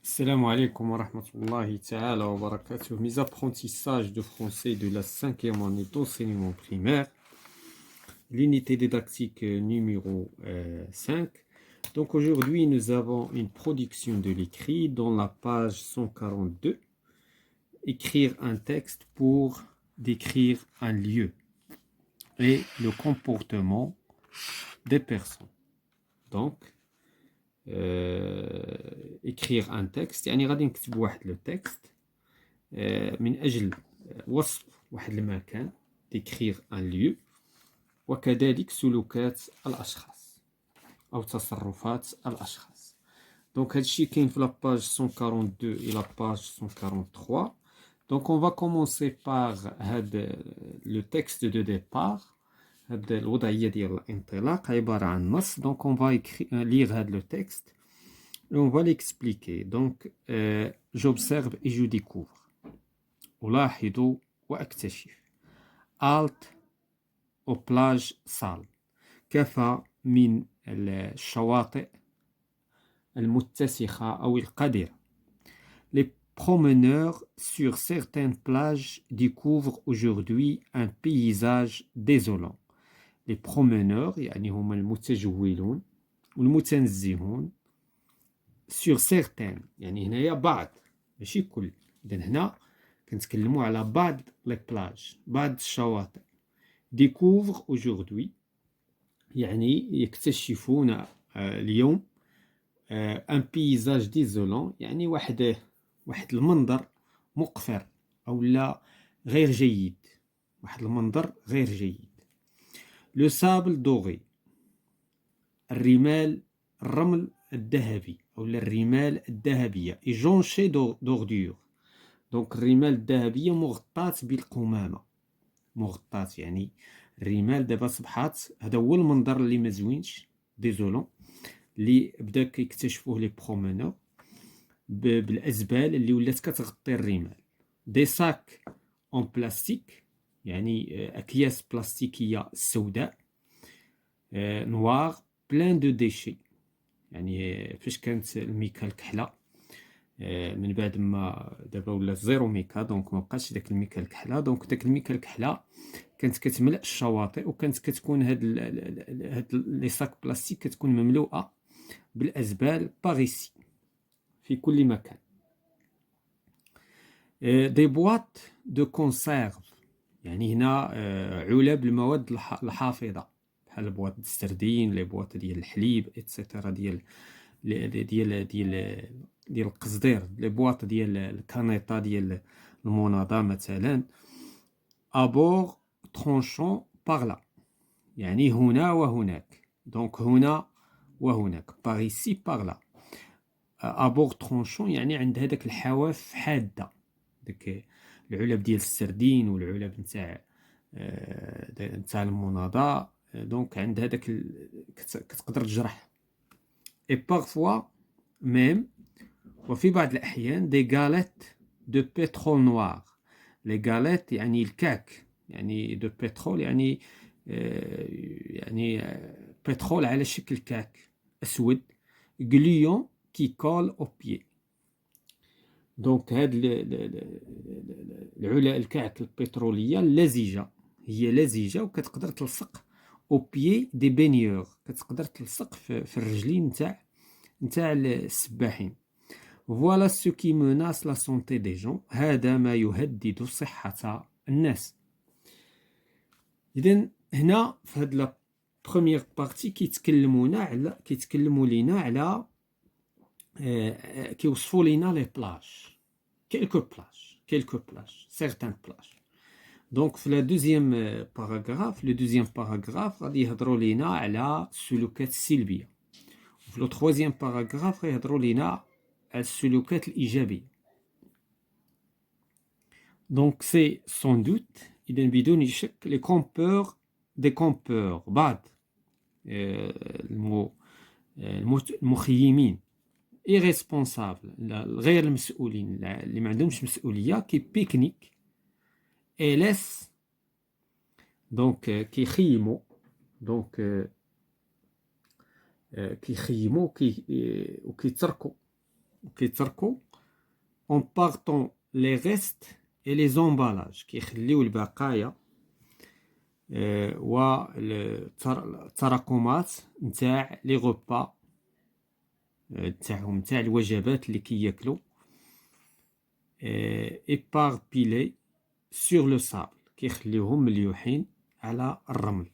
Assalamu alaikum wa rahmatullahi ta'ala wa barakatuh. Mes apprentissages de français de la cinquième année d'enseignement primaire, l'unité didactique numéro 5. Donc aujourd'hui, nous avons une production de l'écrit dans la page 142. Écrire un texte pour décrire un lieu et le comportement des personnes. Donc, écrire un texte يعني غادي نكتب واحد لو تكست من أجل وصف واحد المكان décrire un lieu وكذلك سلوكات الأشخاص أو تصرفات الأشخاص. Donc هادشي كاين في la page 142 et la page 143. Donc on va commencer par le texte de départ. الوضعية ديال الانطلاق عبارة عن نص. Donc on va lire le texte et on va l'expliquer. Donc j'observe et je découvre. ألاحظ وأكتشف. Halte aux plages sales. كفى من الشواطئ المتسخة أو القذرة. Les promeneurs sur certaines plages découvrent aujourd'hui un paysage désolant. Les promeneurs يعني هم المتجولون والمتنزهون sur certaines يعني هنايا بعض ماشي كل. إذن هنا كنتكلموا على بعض les plages بعض الشواطئ. découvre aujourd'hui يعني يكتشفون اليوم un paysage désolant يعني واحد المنظر مقفر أو لا غير جيد. واحد المنظر غير جيد. Le sable doré. الرمال الرمل الذهبي أو الرمال الذهبية. Et jonché d'ordures. Donc الرمال الذهبية مغطاة بالقمامة. مغطاة يعني الرمال دابا صبحات هذا هو المنظر اللي ما زوينش ديزولون اللي بدا كيكتشفوه لي برومونور بالأزبال اللي ولات كتغطي الرمال. دي ساك اون بلاستيك يعني أكياس بلاستيكية سوداء نوار بلان دو ديشي يعني فاش كانت الميكا الكحلة من بعد ما دابا ولا زيرو ميكا دونك ما بقاش داك الميكا الكحلة. دونك داك الميكا الكحلة كانت كتملأ الشواطئ وكانت كتكون هاد لي ساك بلاستيك كتكون مملوءة بالأزبال باغيسي في كل مكان. دي بواط دو كونسيرف يعني هنا علب المواد الحافظة بحال بواط السردين لي بواط ديال الحليب اتسيتيرا ديال القصدير لي بواط ديال الكانيطا ديال المناضة مثلا. ابور ترونشون باغ لا يعني هنا وهناك. دونك هنا وهناك باغ ايسي باغ لا. ابور ترونشون يعني عند هذاك الحواف حادة داك العلب ديال السردين والعلب نتاع المناضة. دونك عند هذاك كتقدر تجرح. اي بارفوا ميم وفي بعض الأحيان دي غاليت دو بترول نوار. لي غاليت يعني الكعك يعني دو بترول يعني بترول على شكل كعك أسود. غليون كي كول أو بيي. دونك هاد الكعك البترولية اللزجة هي لزجة وكتقدر تلصق أو بيي دي بينيور كتقدر تلصق في الرجلين نتاع السباحين. Voilà ce qui menace la santé des gens. هذا ما يهدد صحة الناس. إذن هنا في هاد لا بروميير بارتي كيتكلموا لينا على كيوصفوا لينا لي بلاج quelques plages certaines plages. Donc في le deuxième paragraphe غادي يهضروا لينا على السلوكات السلبية. وفي le troisième paragraphe غيهضروا لينا على السلوكات الإيجابية. Donc c'est sans doute إذن بدون شك les campeurs des campeurs بعض المخيمين irresponsables غير المسؤولين اللي ما عندهمش مسؤولية كي بيكنيك et laissent donc كيخيموا كيخيموا وكيتركوا وكيتركوا en partant les restes et les emballages كيخليو البقايا والتراكمات نتاع لي غوبا نتاعهم نتاع الوجبات اللي كياكلوا éparpillés sur le sable كيخليوهم مليوحين على الرمل.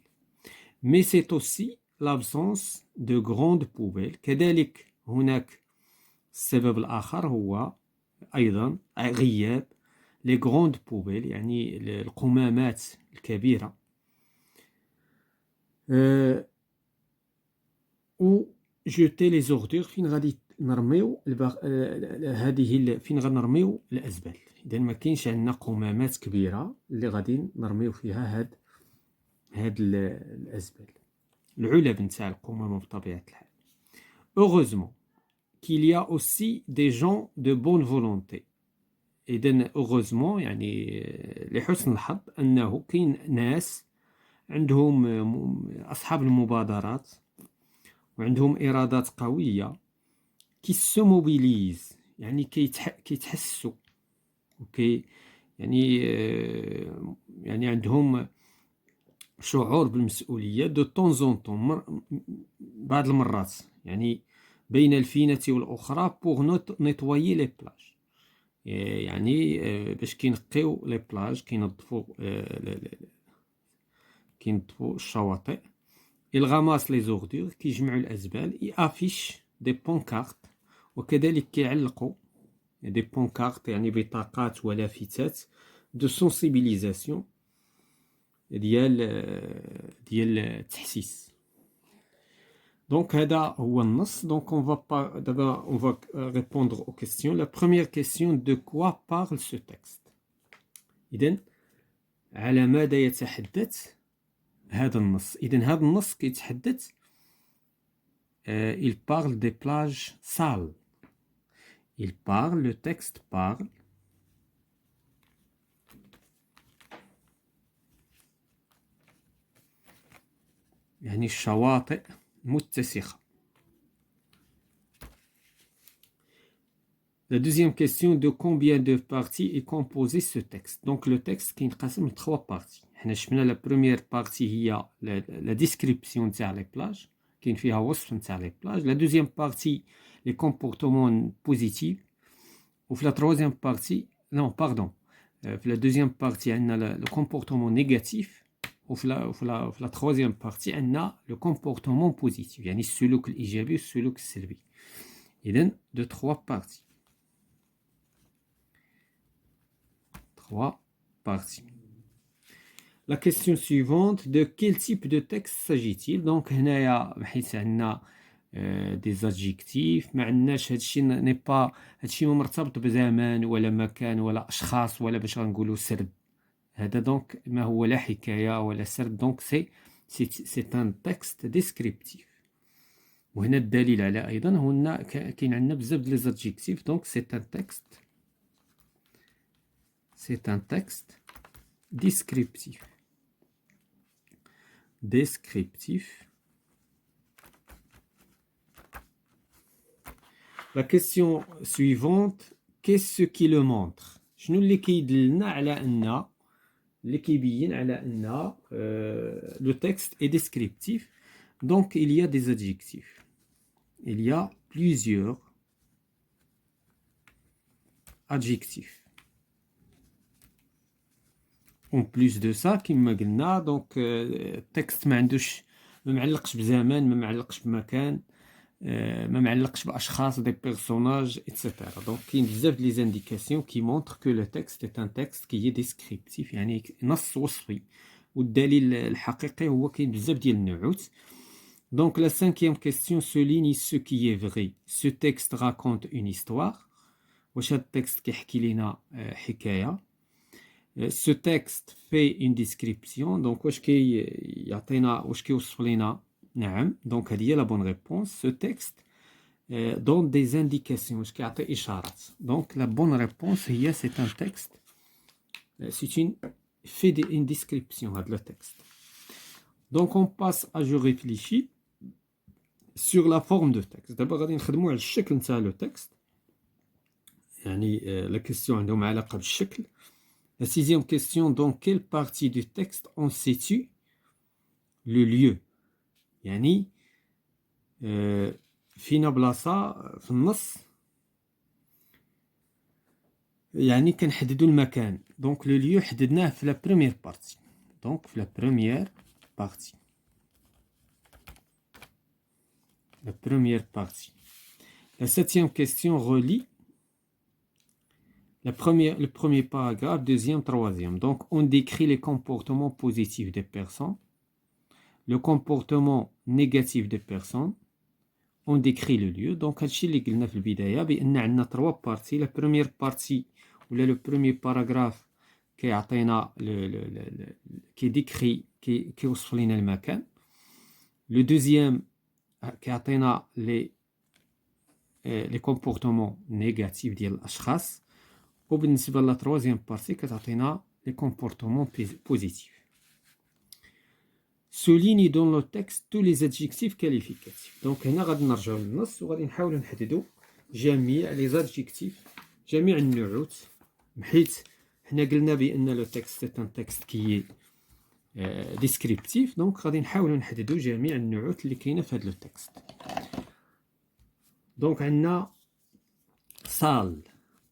Mais c'est aussi l'absence de grandes poubelles. كذلك هناك السبب الآخر هو أيضا غياب les grandes poubelles يعني القمامات الكبيرة ou jeter les ordures فين غادي نرميو فين غنرميو الأزبال. إذا ما كاينش عندنا قمامات كبيرة اللي غادي نرميو فيها هاد الأزبال العلب نتاع القمامة بطبيعة الحال. Heureusement qu'il y a aussi des gens de bonne volonté. إذن heureusement يعني لحسن الحظ أنه كاين ناس عندهم أصحاب المبادرات وعندهم إرادات قوية كي se mobilisent يعني كيتحسوا يعني عندهم شعور بالمسؤولية دو طون بعض المرات يعني بين الفينة والأخرى بوغ نيتوايي لي بلاج يعني باش كينقيو لي بلاج كينظفوا الشواطئ. الغماس لي زوردور كيجمعوا الأزبال. افيش دي بونكارت وكذلك كيعلقوا دي بونكارت يعني بطاقات ولافتات دو سونسيبيليزاسيون ديال التحسيس. Donc هذا هو النص. Donc on va répondre aux questions. La première question, de quoi parle ce texte? إذن على ماذا يتحدث هذا النص؟ إذن هذا النص كيتحدث il parle des plages sales. Le texte parle يعني الشواطئ متسخة. La deuxième question, de combien de parties est composé ce texte? Donc le texte كينقسم ل 3 parties. حنا شفنا la première partie هي la description نتاع les plages كاين فيها وصف نتاع les plages. La deuxième partie les comportements positifs. وفي la troisième partie non pardon في la deuxième partie عندنا le comportement négatif. وفي la troisième partie عندنا le comportement positif يعني السلوك الإيجابي والسلوك السلبي. إذن de 3 parties. 3 parties. La question suivante, de quel type de texte s'agit-il? Donc هنايا بحيث عندنا des adjectifs ما عندناش هادشي ني با هادشي ما مرتبط بزمان ولا مكان ولا أشخاص ولا باش غنقولوا سرد. هذا دونك ما هو لا حكاية ولا سرد. دونك سي ان تكست ديسكريبتيف. وهنا الدليل على أيضا هنا كاين عندنا بزاف ديال لي زادجيكتيف. دونك سي ان تكست ديسكريبتيف. La question suivante, qu'est-ce qui le montre? شنو اللي كيدلنا على أن اللي كيبين على أن le texte est descriptif. Donc il y a des adjectifs. Il y a plusieurs adjectifs. En plus de ça كما قلنا دونك التكست ما عندوش ما معلقش بزمان ما معلقش بمكان ما معلقش باشخاص دي بيرسوناج etc. دونك كاين بزاف ديال لي زانديكاسيون كي مونطر كو لو تكست est un texte qui est descriptif يعني نص وصفي. والدليل الحقيقي هو كاين بزاف ديال النعوت. Donc la cinquième question souligne ce qui est vrai. Ce texte raconte une histoire. واش هاد التكست كيحكي لنا حكايه. Ce texte fait une description. Donc واش كيعطينا واش كيوصف لنا. نعم. Donc هذه هي la bonne réponse. Ce texte donne des indications. واش كيعطي إشارات. Donc la bonne réponse هي c'est un texte. C'est une description هذا le texte. Donc on passe à je réfléchis sur la forme de texte. دابا غادي نخدموا على الشكل نتاع le texte. يعني la question عندهم علاقة بالشكل. La sixième question, dans quelle partie du texte on situe le lieu؟ يعني فينا بلاصة في النص يعني كنحددوا المكان. دونك لو lieu حددناه في la première partie. Donc في la première partie. La première partie. La septième question relie le premier paragraphe, deuxième, troisième. Donc, on décrit les comportements positifs des personnes, le comportement négatif des personnes, on décrit le lieu. Donc, هادشي اللي قلنا في البداية بأن عندنا trois parties. La première partie ولا le premier paragraphe كيعطينا كيديكري كيوصف لنا المكان. Le deuxième كيعطينا les comportements négatifs ديال الأشخاص. وبالنسبة لا troisième partie كتعطينا les comportements positifs. Souligne dans le texte tous les adjectifs qualificatifs. Donc هنا غادي نرجعوا للنص وغادي نحاولوا نحددوا جميع les adjectifs جميع النعوت حيت حنا قلنا بأن le texte c'est un texte qui est descriptif. donc غادي نحاولوا نحددوا جميع النعوت اللي كاينه في هذا le texte. donc عندنا salle,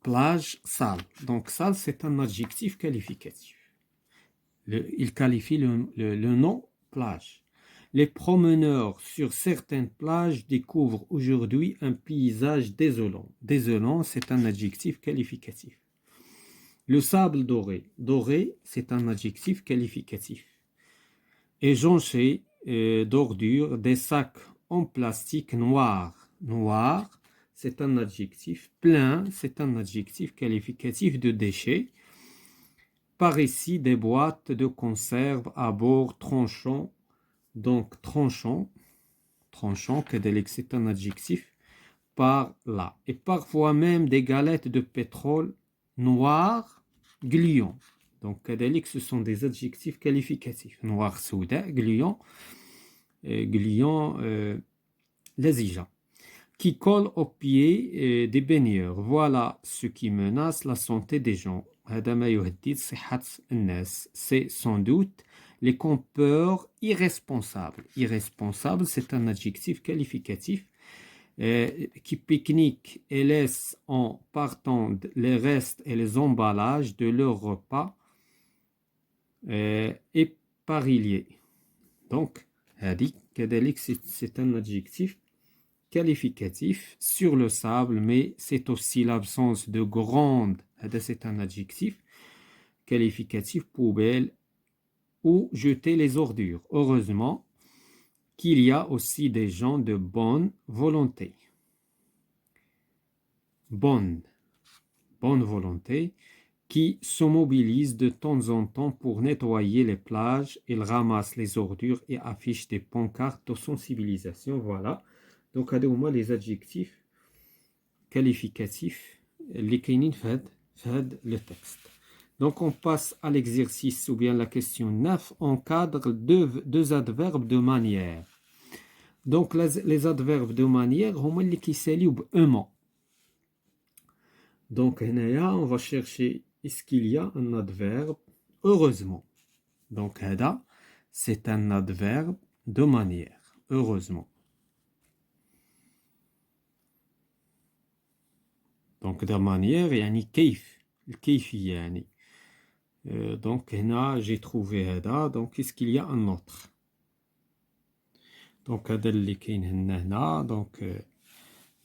plage, salle. Donc salle c'est un adjectif qualificatif. Il qualifie le nom plage. Les promeneurs sur certaines plages découvrent aujourd'hui un paysage désolant. Désolant, c'est un adjectif qualificatif. Le sable doré. Doré, c'est un adjectif qualificatif. Et jonché d'ordures, des sacs en plastique noir. Noir, c'est un adjectif. Plein, c'est un adjectif qualificatif de déchets. Par ici, des boîtes de conserve à bord tranchant. Donc, tranchant, c'est un adjectif. Par là. Et parfois même des galettes de pétrole noires, gluants. Donc, ce sont des adjectifs qualificatifs. Noir, souda, gluant, lazija. Qui colle aux pieds des baigneurs. Voilà ce qui menace la santé des gens. C'est sans doute les campeurs irresponsables. Irresponsable, c'est un adjectif qualificatif qui pique-nique et laisse en partant les restes et les emballages de leur repas éparpillés. Donc, c'est un adjectif qualificatif sur le sable, mais c'est aussi l'absence de grande. C'est un adjectif qualificatif poubelle ou jeter les ordures. Heureusement qu'il y a aussi des gens de bonne volonté. Bonne volonté qui se mobilisent de temps en temps pour nettoyer les plages. Ils ramassent les ordures et affichent des pancartes de sensibilisation. Voilà. Donc, هادو هما les adjectifs qualificatifs اللي كاينين في هاد le texte. Donc, on passe à l'exercice ou bien la question 9. Encadre deux adverbes de manière. Donc, les adverbes de manière هما اللي كيساليو بأما. Donc, هنايا on va chercher est-ce qu'il y a un adverbe heureusement. Donc, هذا c'est un adverbe de manière. Heureusement. Donc, de manière, يعني كيف الكيفية يعني. Donc, هنا j'ai trouvé هذا. Donc, est-ce qu'il y a un autre? Donc, هذا اللي كاين هنا. Donc,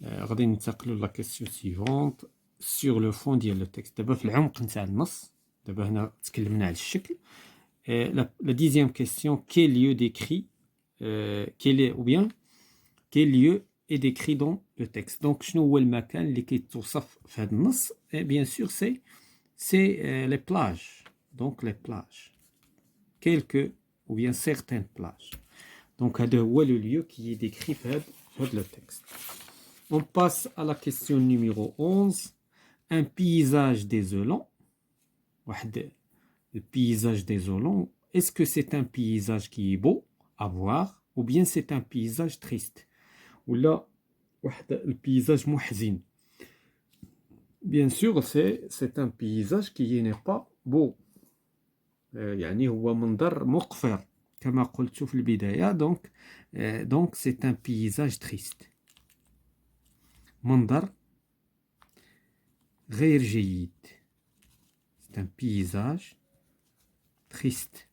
غادي ننتقلوا لا question suivante sur le fond ديال le texte. دابا في العمق نتاع النص. دابا هنا تكلمنا على الشكل. La dixième question, quel lieu décrit quel lieu est décrit dans le texte. Donc, شنو هو المكان اللي كيتوصف في هذا النص؟ Bien sûr, c'est les plages. Donc, les plages. Quelques ou bien certaines plages. Donc, هذا هو le lieu qui est décrit في هذا le texte. On passe à la question numéro 11. Un paysage désolant. Le paysage désolant. Est-ce que c'est un paysage qui est beau à voir ou bien c'est un paysage triste? ولا واحد البيزاج محزن. Bien sûr, c'est un paysage qui n'est pas beau. يعني هو منظر مقفر كما قلت في البداية. Donc c'est un paysage triste. منظر غير جيد. C'est un paysage triste.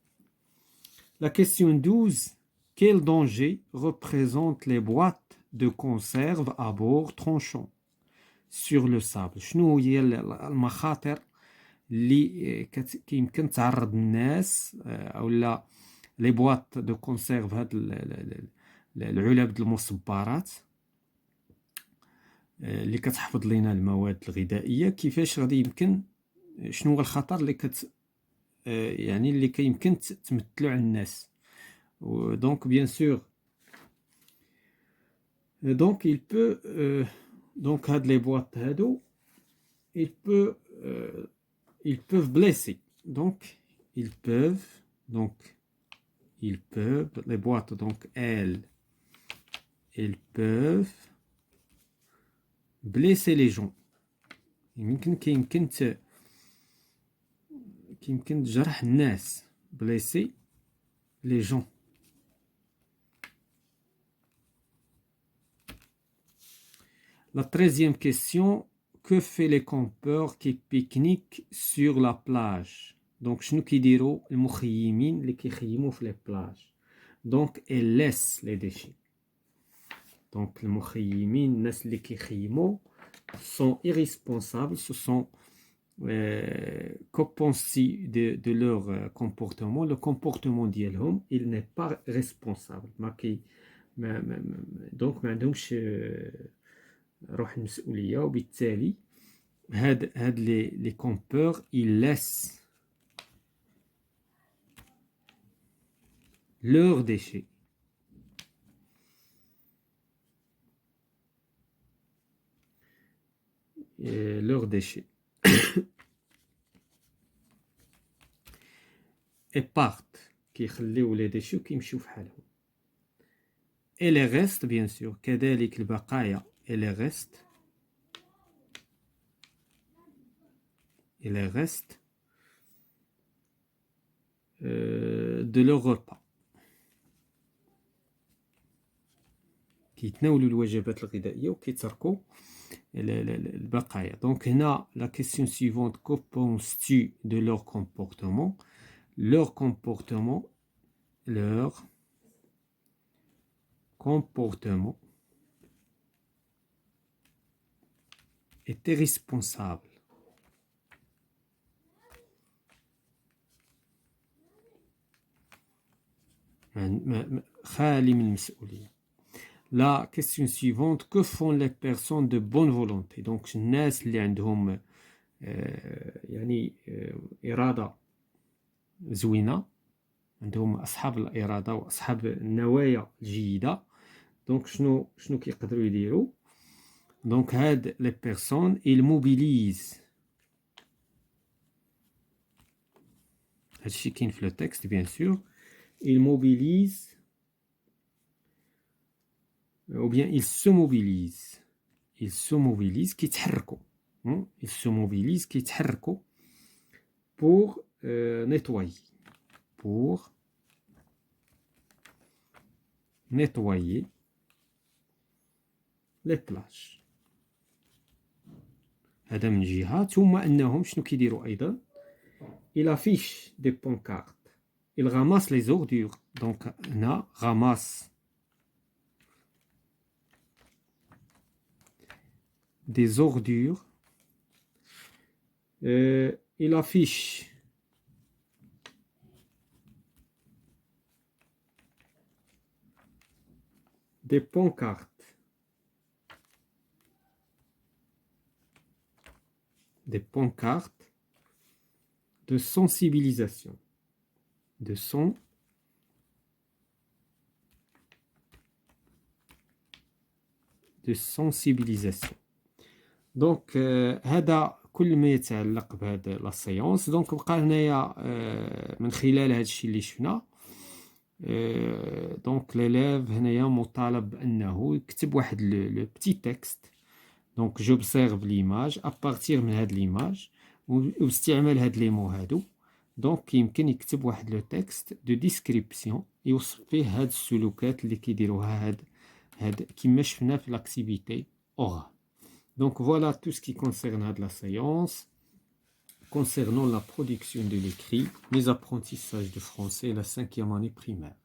La question 12. Quel danger représentent les boîtes de conserve à bord tranchant sur le sable؟ شنو هي المخاطر اللي كيمكن تعرض الناس او لا لي بواط دو كونسيرف، هاد العلب د المصبرات اللي كتحفظ لنا المواد الغذائيه، كيفاش غادي يمكن، شنو هو الخطر اللي يعني اللي كيمكن تمثلو على الناس. دونك بيان سور دونك il peut donc هاد لي بواط هادو il peut ils peuvent blesser. Donc ils peuvent les boîtes, donc elles peuvent blesser les gens. كيمكن تجرح الناس. blesser les gens. La 13e question. Que fait les campeurs qui pique-niquent sur la plage? Donc شنو كيديروا المخيمين اللي كيخيموا في les plages؟ Donc ils laissent les déchets. Donc المخيمين، الناس اللي كيخيموا sont irresponsables. Ce sont qu'en penses-tu de leur comportement? Le comportement ديالهم il n'est pas responsable. donc ما عندهمش روح المسؤولية، وبالتالي هاد لي كومبور ils laissent leurs déchets. Leurs déchets et partent. كيخليو لي ديشي وكيمشيو في حالهم. et les restes bien sûr كذلك البقايا et les restes de leur repas. كيتناولوا الوجبات الغذائية وكيتركوا البقايا. Donc هنا la question suivante. Que penses-tu de leur comportement? Leur comportement est irresponsable. خالي من المسؤولية. La question suivante. Que font les personnes de bonne volonté? Donc الناس اللي عندهم يعني إرادة زوينة، عندهم أصحاب الإرادة وأصحاب النوايا الجيدة. دونك شنو كيقدروا يديروا؟ دونك هاد لي بيرسون ils mobilisent. هادشي كاين في لو تكست بيان سور. ils mobilisent ou bien ils se mobilisent كيتحركوا. ils se mobilisent كيتحركوا pour nettoyer les plages. هذا من جهة. ثم أنهم شنو كيديروا أيضا؟ il affiche des pancartes. il ramasse les ordures. donc هنا ramasse des ordures. il affiche des pancartes de sensibilisation. de sensibilisation. دونك هذا كل ما يتعلق بهذا لا سيونس. دونك بقى هنايا من خلال هذا الشيء اللي شفنا، دونك ليليف هنايا مطالب بانه يكتب واحد لو بتي تكست. Donc j'observe l'image à partir de cette image واستعمل هاد لي مو هادو. دونك يمكن يكتب واحد لو تكست دو ديسكريبسيون يوصف فيه هاد السلوكات اللي كيديروها هاد كيما شفنا في لاكتيفيتي اورال. Donc voilà tout ce qui concerne la séance. Concernant la production de l'écrit, mes apprentissages de français, la 5e année primaire.